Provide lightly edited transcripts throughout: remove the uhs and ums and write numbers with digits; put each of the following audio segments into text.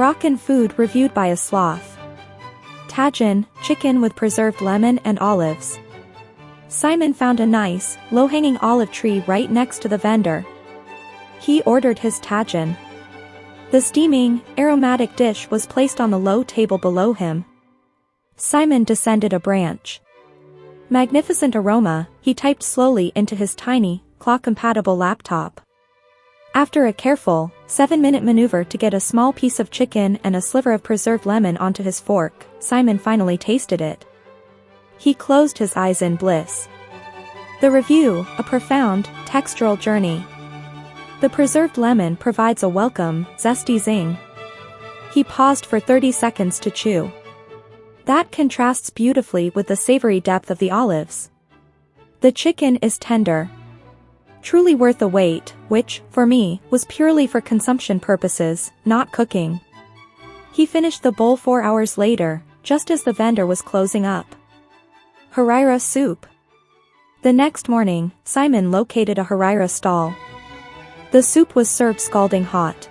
Moroccan food reviewed by a sloth. Tagine, chicken with preserved lemon and olives. Simon found a nice, low-hanging olive tree right next to the vendor. He ordered his tagine. The steaming, aromatic dish was placed on the low table below him. Simon descended a branch. Magnificent aroma, he typed slowly into his tiny, clock-compatible laptop. After a careful, 7-minute maneuver to get a small piece of chicken and a sliver of preserved lemon onto his fork, Simon finally tasted it. He closed his eyes in bliss. The review, a profound, textural journey. The preserved lemon provides a welcome, zesty zing. He paused for 30 seconds to chew. That contrasts beautifully with the savory depth of the olives. The chicken is tender. Truly worth the wait, which, for me, was purely for consumption purposes, not cooking. He finished the bowl 4 hours later, just as the vendor was closing up. Harira soup. The next morning, Simon located a harira stall. The soup was served scalding hot.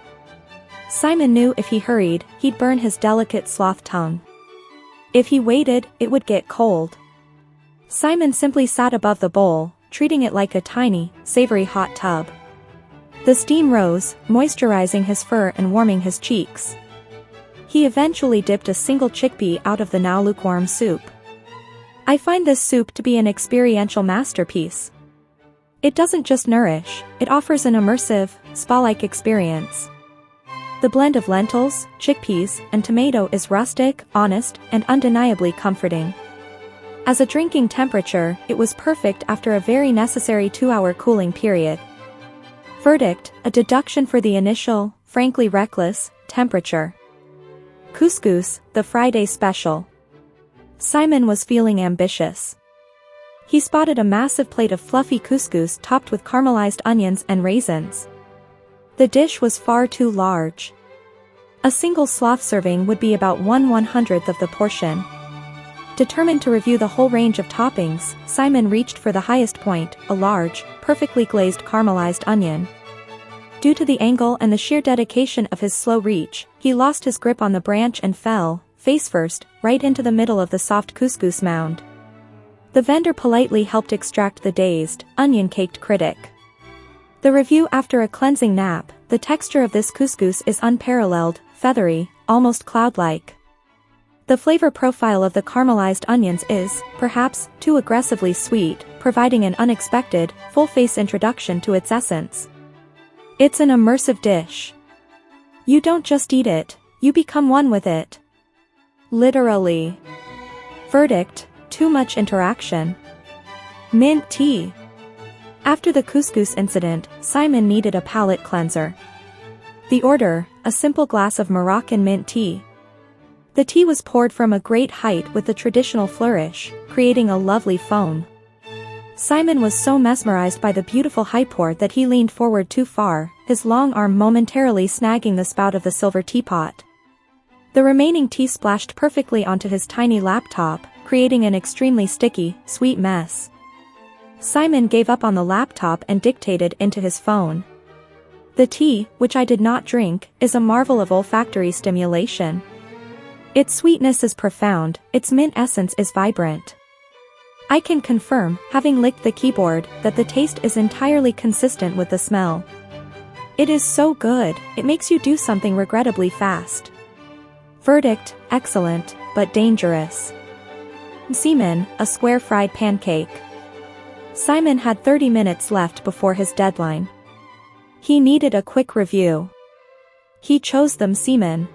Simon knew if he hurried, he'd burn his delicate sloth tongue. If he waited, it would get cold. Simon simply sat above the bowl, treating it like a tiny, savory hot tub. The steam rose, moisturizing his fur and warming his cheeks. He eventually dipped a single chickpea out of the now lukewarm soup. I find this soup to be an experiential masterpiece. It doesn't just nourish, it offers an immersive, spa-like experience. The blend of lentils, chickpeas, and tomato is rustic, honest, and undeniably comforting. As a drinking temperature, it was perfect after a very necessary 2-hour cooling period. Verdict, a deduction for the initial, frankly reckless, temperature. Couscous, the Friday special. Simon was feeling ambitious. He spotted a massive plate of fluffy couscous topped with caramelized onions and raisins. The dish was far too large. A single sloth serving would be about 1/100th of the portion. Determined to review the whole range of toppings, Simon reached for the highest point, a large, perfectly glazed caramelized onion. Due to the angle and the sheer dedication of his slow reach, he lost his grip on the branch and fell, face first, right into the middle of the soft couscous mound. The vendor politely helped extract the dazed, onion-caked critic. The review after a cleansing nap, the texture of this couscous is unparalleled, feathery, almost cloud-like. The flavor profile of the caramelized onions is, perhaps, too aggressively sweet, providing an unexpected, full-face introduction to its essence. It's an immersive dish. You don't just eat it, you become one with it. Literally. Verdict, too much interaction. Mint tea. After the couscous incident, Simon needed a palate cleanser. The order, a simple glass of Moroccan mint tea. The tea was poured from a great height with the traditional flourish, creating a lovely foam. Simon was so mesmerized by the beautiful high pour that he leaned forward too far, his long arm momentarily snagging the spout of the silver teapot. The remaining tea splashed perfectly onto his tiny laptop, creating an extremely sticky, sweet mess. Simon gave up on the laptop and dictated into his phone. The tea, which I did not drink, is a marvel of olfactory stimulation. Its sweetness is profound, its mint essence is vibrant. I can confirm, having licked the keyboard, that the taste is entirely consistent with the smell. It is so good, it makes you do something regrettably fast. Verdict, excellent, but dangerous. Semen, a square fried pancake. Simon had 30 minutes left before his deadline. He needed a quick review. He chose them semen.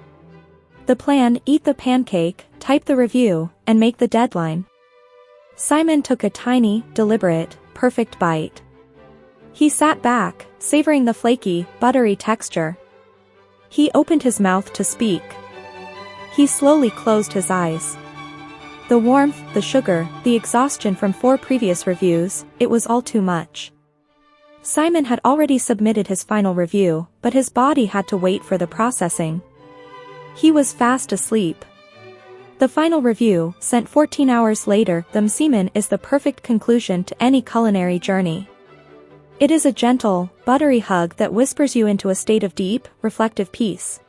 The plan, eat the pancake, type the review, and make the deadline. Simon took a tiny, deliberate, perfect bite. He sat back, savoring the flaky, buttery texture. He opened his mouth to speak. He slowly closed his eyes. The warmth, the sugar, the exhaustion from 4 previous reviews, it was all too much. Simon had already submitted his final review, but his body had to wait for the processing. He was fast asleep. The final review, sent 14 hours later, the semen is the perfect conclusion to any culinary journey. It is a gentle, buttery hug that whispers you into a state of deep, reflective peace.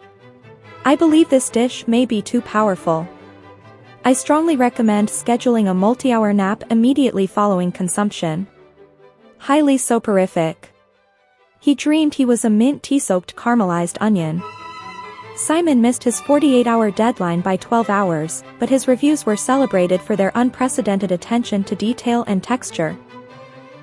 I believe this dish may be too powerful. I strongly recommend scheduling a multi-hour nap immediately following consumption. Highly soporific. He dreamed he was a mint tea-soaked caramelized onion. Simon missed his 48-hour deadline by 12 hours, but his reviews were celebrated for their unprecedented attention to detail and texture.